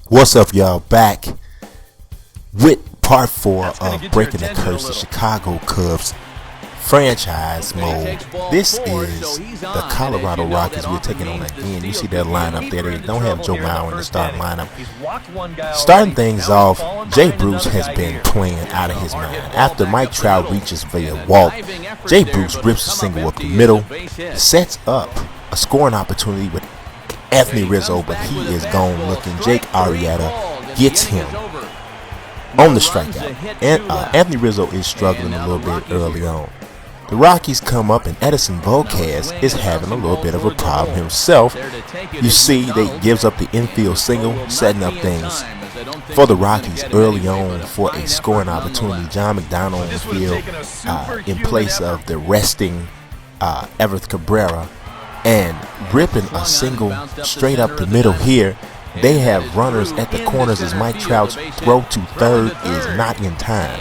What's up, y'all? Back with part 4 of Breaking the Curse, the Chicago Cubs franchise mode. This is the Colorado Rockies we're taking on again. You see that lineup there. They don't have Joe Mauer in the starting lineup. Starting things off, Jay Bruce has been playing out of his mind. After Mike Trout reaches via walk, Jay Bruce rips a single up the middle, sets up a scoring opportunity with Anthony Rizzo, but he is gone looking. Jake Arrieta gets him on the strikeout. And Anthony Rizzo is struggling a little bit early on. The Rockies come up, and Edinson Volquez is having a little bit of a problem himself. You see, they gives up the infield single, setting up things for the Rockies early on for a scoring opportunity. John McDonald in the field in place of the resting Everett Cabrera, and ripping a single straight up the middle here. They have runners at the corners as Mike Trout's throw to third is not in time.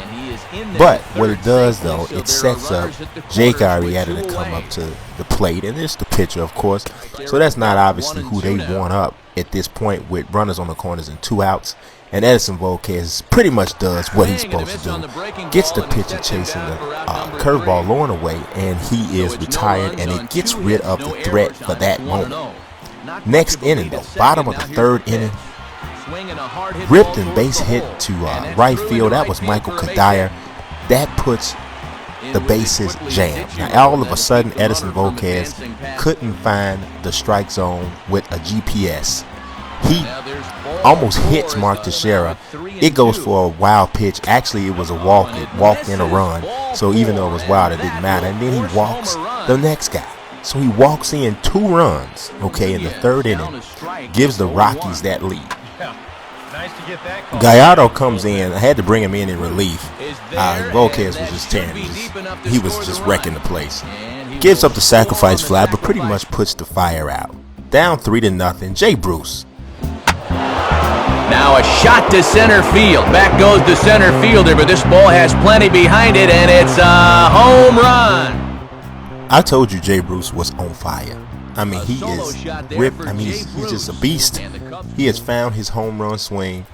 But what it does, though, it sets up Jake Arrieta to come up to the plate, and it's the pitcher, of course. So that's not obviously who they want up at this point with runners on the corners and 2 outs. And Edinson Volquez pretty much does what he's supposed to do. Gets the pitcher chasing the curveball low and away, and he is retired, and it gets rid of the threat for that moment. Next inning, though, bottom of the 3rd inning, ripped and base hit to right field. That was Michael Kadire. That puts the bases jammed. Now, all of a sudden, Edinson Volquez couldn't find the strike zone with a GPS. He almost hits Mark Teixeira. It goes for a wild pitch. Actually, it was a walk. It walked in a run. So even though it was wild, it didn't matter. And then he walks the next guy. So he walks in 2 runs, in the 3rd inning, gives the Rockies that lead. Gallardo comes in. I had to bring him in relief. Volquez was just tearing. He was just wrecking the place. Gives up the sacrifice fly, but pretty much puts the fire out. Down 3-0. Jay Bruce. Now a shot to center field. Back goes the center fielder, but this ball has plenty behind it, and it's a home run. I told you Jay Bruce was on fire. I mean, he is ripped. I mean, he's just a beast. He has found his home run swing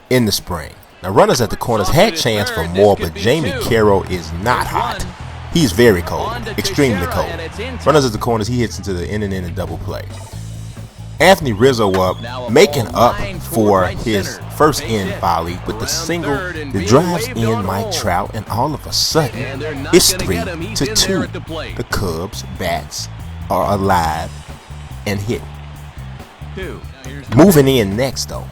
in the spring. Now, runners at the corners had chance for more, but Jamie Carroll is not hot. He's very cold, extremely cold. Runners at the corners, he hits into the in double play. Anthony Rizzo up, making up for his first in folly with the single that drives in Mike Trout, and all of a sudden, it's 3-2. The Cubs bats are alive and hit. Moving in next, though,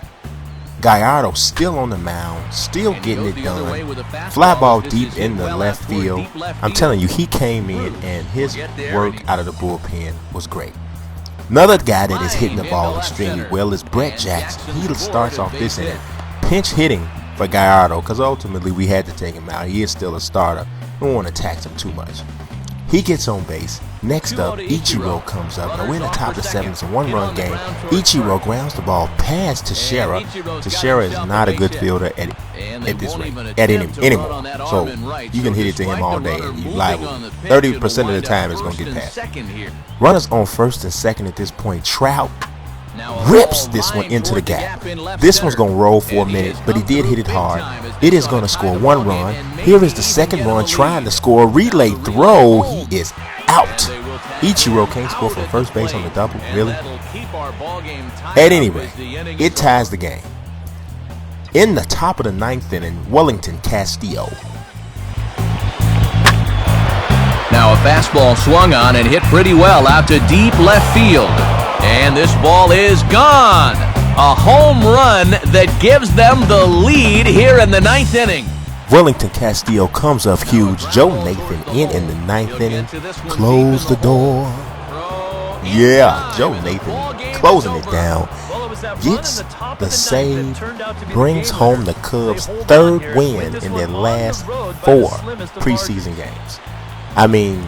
Gallardo still on the mound, still getting it done. Fly ball deep in the left field. I'm telling you, he came in, and his work out of the bullpen was great. Another guy that is hitting the ball extremely well is Brett Jackson. He starts off this inning pinch hitting for Gallardo, because ultimately we had to take him out. He is still a starter. We don't want to tax him too much. He gets on base. Next up, Ichiro comes up. Now we're in the top of the 7th. It's a 1-run game. Ichiro grounds the ball past Teixeira. Teixeira is not a good fielder at this rate, anymore. So you can hit it to him all day, and he's liable. 30% of the time it's going to get past. Runners on 1st and 2nd at this point. Trout rips this one into the gap. This one's going to roll for a minute, but he did hit it hard. It is going to score 1 run. Here is the 2nd run trying to score a relay throw. He is out. Ichiro can't score from first base on the double. Really? At any rate, it ties the game. In the top of the 9th inning, Wellington Castillo. Now a fastball swung on and hit pretty well out to deep left field. And this ball is gone. A home run that gives them the lead here in the 9th inning. Wellington Castillo comes up huge. Joe Nathan in the 9th inning. Close the door. Yeah, Joe Nathan closing it down. Gets the save. Brings home the Cubs' 3rd win in their last 4 preseason games. I mean,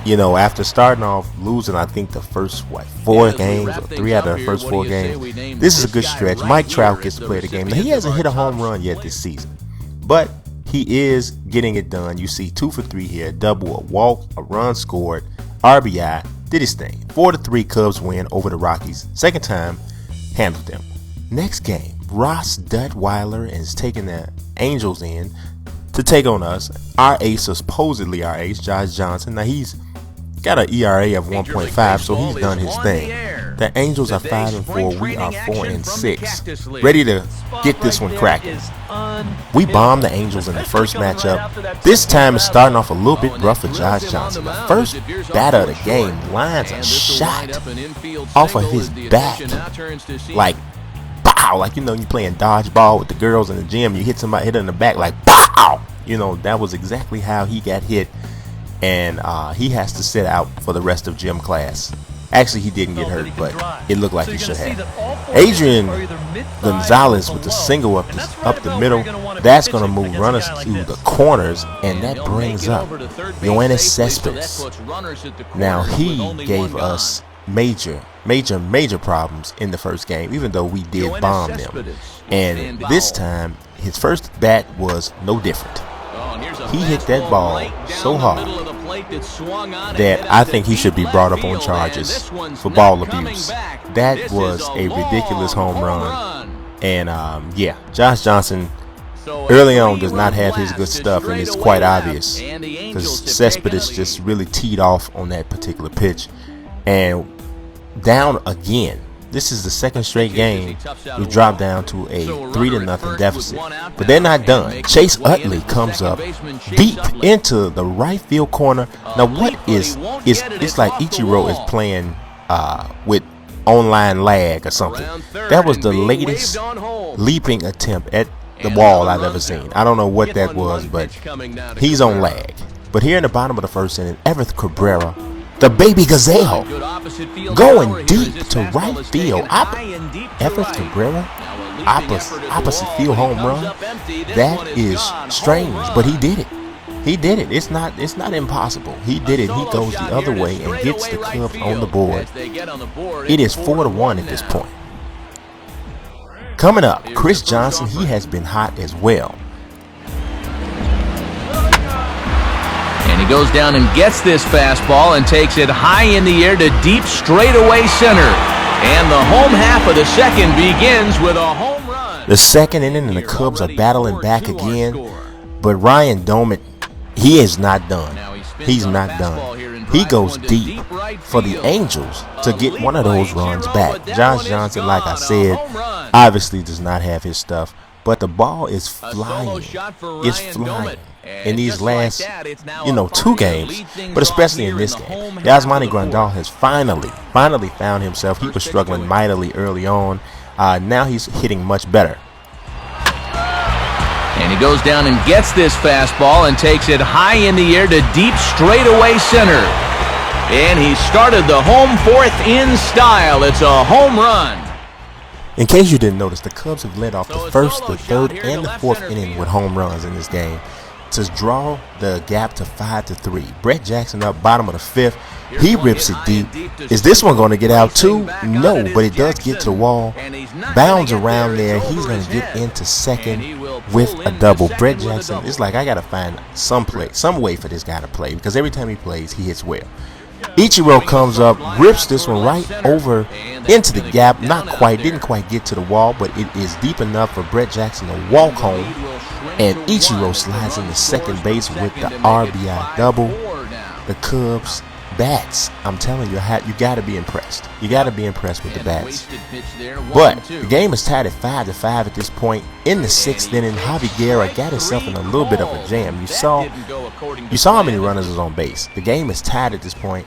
after starting off losing, I think the first 4 games, or 3 out of the first 4 games, this is a good stretch. Mike Trout gets to play the game. Now, he hasn't hit a home run yet this season, but he is getting it done. You see 2 for 3 here, a double, a walk, a run scored, RBI, did his thing. 4-3 Cubs win over the Rockies. Second time, handled them. Next game, Ross Duttweiler is taking the Angels in to take on us. Our ace, supposedly our ace, Josh Johnson. Now he's got an ERA of 1.5, so he's done his thing. The Angels are 5-4. We are 4-6. Ready to get this one cracking. We bombed the Angels in the first matchup. This time it's starting off a little bit rough for Josh Johnson. The first batter of the game lines a shot off of his back, like pow, like you playing dodgeball with the girls in the gym. You hit somebody, hit in the back, like pow. That was exactly how he got hit, and he has to sit out for the rest of gym class. Actually, he didn't get hurt, but it looked like he should have. Adrian Gonzalez with the single up the middle. That's going to move runners to the corners, and that brings up Yoenis Cespedes. Now, he gave us major problems in the first game, even though we did bomb them. And this time, his first bat was no different. He hit that ball so hard that I think he should be brought up on charges for ball abuse. That was a ridiculous home run. And yeah, Josh Johnson early on does not have his good stuff, and it's quite obvious because Cespedes just really teed off on that particular pitch. And down again. This is the second straight game we dropped down to a 3-0 deficit. But they're not done. Chase Utley comes up deep into the right field corner. Now what it's like Ichiro is playing with online lag or something. That was the latest leaping attempt at the wall I've ever seen. I don't know what that was, but he's on lag. But here in the bottom of the first inning, Everett Cabrera, the baby gazelle, going deep to right field. Everett Cabrera, opposite field home run. That is strange, but he did it. He did it. It's not impossible. He did it. He goes the other way and gets the Cubs on the board. It is 4-1 at this point. Coming up, Chris Johnson. He has been hot as well. And he goes down and gets this fastball and takes it high in the air to deep straightaway center. And the home half of the second begins with a home run. The second inning and the Cubs are battling back again. But Ryan Domin, he is not done. He's not done. He goes deep for the Angels to get one of those runs back. Josh Johnson, like I said, obviously does not have his stuff. But the ball is flying. It's flying. In these last, 2 games, but especially in this game, Yasmani Grandal has finally found himself. He was struggling mightily early on. Now he's hitting much better. And he goes down and gets this fastball and takes it high in the air to deep straightaway center. And he started the home fourth in style. It's a home run. In case you didn't notice, the Cubs have led off the first, the third, and the fourth inning with home runs in this game to draw the gap to 5-3. Brett Jackson up bottom of the fifth. He rips it deep. Is this one going to get out too? No, but it does get to the wall. Bounds around there. He's going to get into second with a double. Brett Jackson, it's like I got to find some way for this guy to play, because every time he plays, he hits well. Ichiro comes up, rips this one right over into the gap. Not quite, didn't quite get to the wall, but it is deep enough for Brett Jackson to walk home. And Ichiro slides into second base with the RBI double. The Cubs bats, I'm telling you, you got to be impressed. You got to be impressed with the bats. But the game is tied at 5-5 at this point. In the sixth inning, Javi Guerra got himself in a little bit of a jam. You saw how many runners was on base. The game is tied at this point,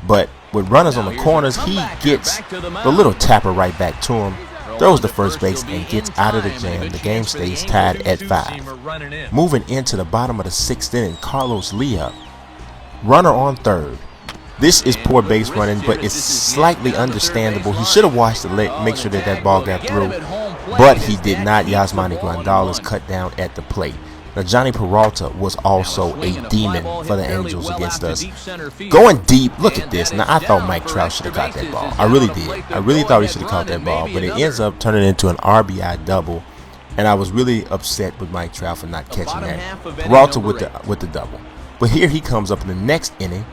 but with runners on the corners, he gets the little tapper right back to him, throws the first base, and gets out of the jam. The game stays tied at 5. Moving into the bottom of the sixth inning, Carlos Leah, runner on third. This is poor base running, but it's slightly understandable. He should have watched the make sure that ball got through, but he did not. Yasmani Grandal is cut down at the plate. Now, Johnny Peralta was also a demon for the Angels against us. Going deep, look at this. Now, I thought Mike Trout should have caught that ball. I really did. I really thought he should have caught that ball, but it ends up turning into an RBI double, and I was really upset with Mike Trout for not catching that. Peralta with the double. But here he comes up in the next inning.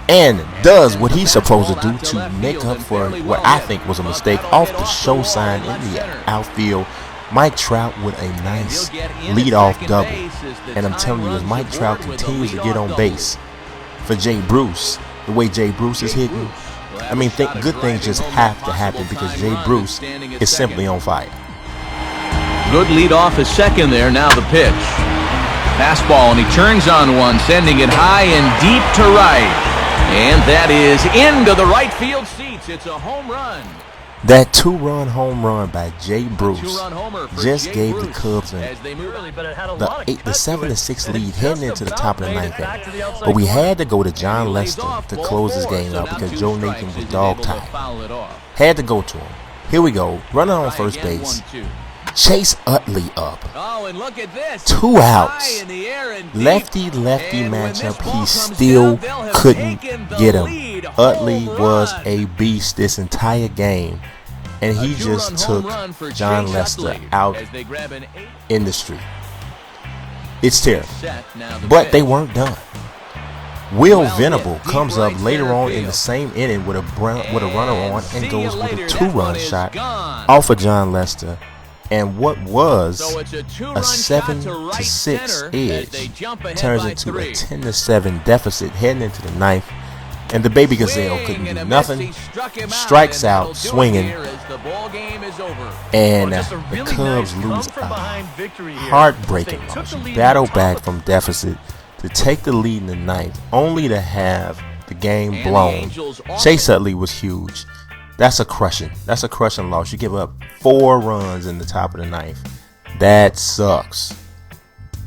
and does what he's supposed to do to make up for what I think was a mistake off the show sign in the outfield. Mike Trout with a nice leadoff double. And I'm telling you, as Mike Trout continues to get on base for Jay Bruce, the way Jay Bruce is hitting, I mean, good things just have to happen because Jay Bruce is simply on fire. Good leadoff is second there. Now the pitch. Fastball, and he turns on one, sending it high and deep to right. And that is into the right field seats. It's a home run. That two-run home run by Jay Bruce just gave the Cubs the 7-6 lead heading into the top of the ninth inning. But we had to go to John Lester to close this game out because Joe Nathan was dog-tired. Had to go to him. Here we go. Runner on first base. Chase Utley up. 2 outs. Lefty-lefty matchup. He still couldn't get him. Utley was a beast this entire game. And he just took John Lester out in the street. It's terrible. But they weren't done. Will Venable comes up later on in the same inning with a runner on and goes with a 2-run shot off of John Lester. And what was a 7-6 edge turns into a 10-7 deficit heading into the ninth. And the baby Gazelle couldn't do nothing. Strikes out swinging. And the Cubs lose a heartbreaking loss. Battle back from deficit to take the lead in the ninth, only to have the game blown. Chase Utley was huge. That's a crushing loss. You give up 4 runs in the top of the ninth. That sucks.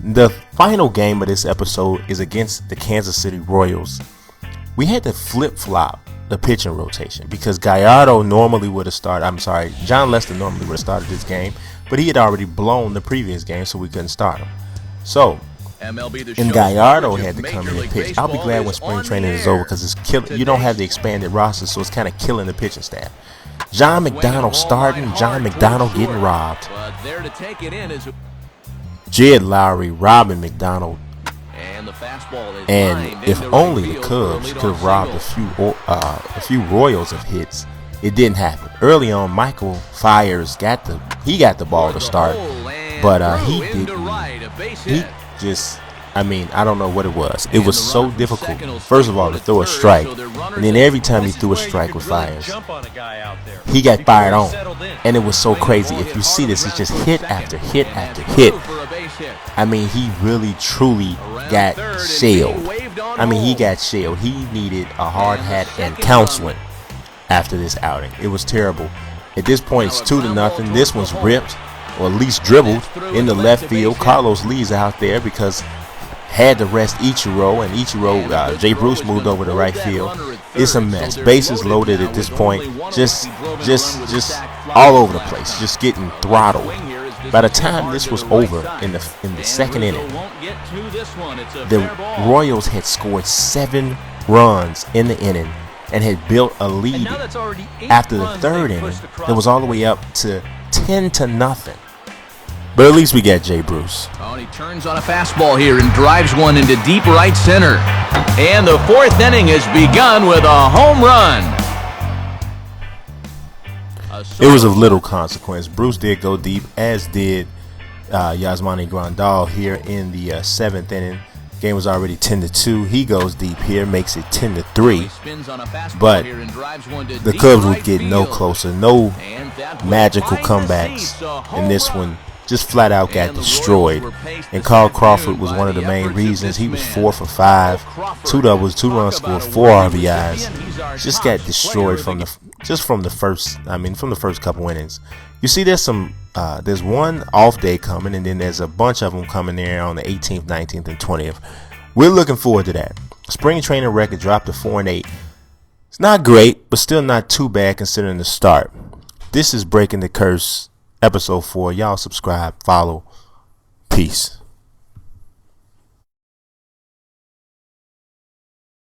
The final game of this episode is against the Kansas City Royals. We had to flip-flop the pitching rotation because Gallardo normally would have started. John Lester normally would have started this game, but he had already blown the previous game, so we couldn't start him. So, and Gallardo had to come in and pitch. I'll be glad when spring training is over because it's killing. You don't have the expanded roster, so it's kind of killing the pitching staff. John McDonald starting. John McDonald getting robbed. Jed Lowry robbing McDonald. And if only the Cubs could have robbed a few Royals of hits, it didn't happen. Early on, Michael Fiers got the ball to start, but he just, I don't know what it was. It was so difficult, first of all, to throw a strike, and then every time he threw a strike with Fiers, he got fired on, and it was so crazy. If you see this, it's just hit after hit after hit. He really, truly got shelled. He got shelled. He needed a hard hat and counseling after this outing. It was terrible. At this point, it's 2-0. This one's ripped, or at least dribbled, in the left field. Carlos Lee's out there because had to rest Ichiro, and Ichiro, Jay Bruce moved over to right field. It's a mess. Bases loaded at this point. Just all over the place. Just getting throttled. By the time this was over in the second inning, the Royals had scored 7 runs in the inning and had built a lead. After the third inning, it was all the way up to 10-0. But at least we got Jay Bruce. He turns on a fastball here and drives one into deep right center. And the 4th inning has begun with a home run. It was of little consequence. Bruce did go deep, as did Yasmani Grandal here in the 7th inning. Game was already 10-2. He goes deep here, makes it 10-3. But the Cubs would get no closer, no magical comebacks in this one. Just flat out got destroyed. And Carl Crawford was one of the main reasons. He was 4 for 5, 2 doubles, 2 runs scored, 4 RBIs. Just got destroyed from the first couple innings. You see, there's one off day coming, and then there's a bunch of them coming there on the 18th, 19th, and 20th. We're looking forward to that. Spring training record dropped to 4-8. It's not great, but still not too bad considering the start. This is Breaking the Curse, episode 4. Y'all subscribe, follow. Peace.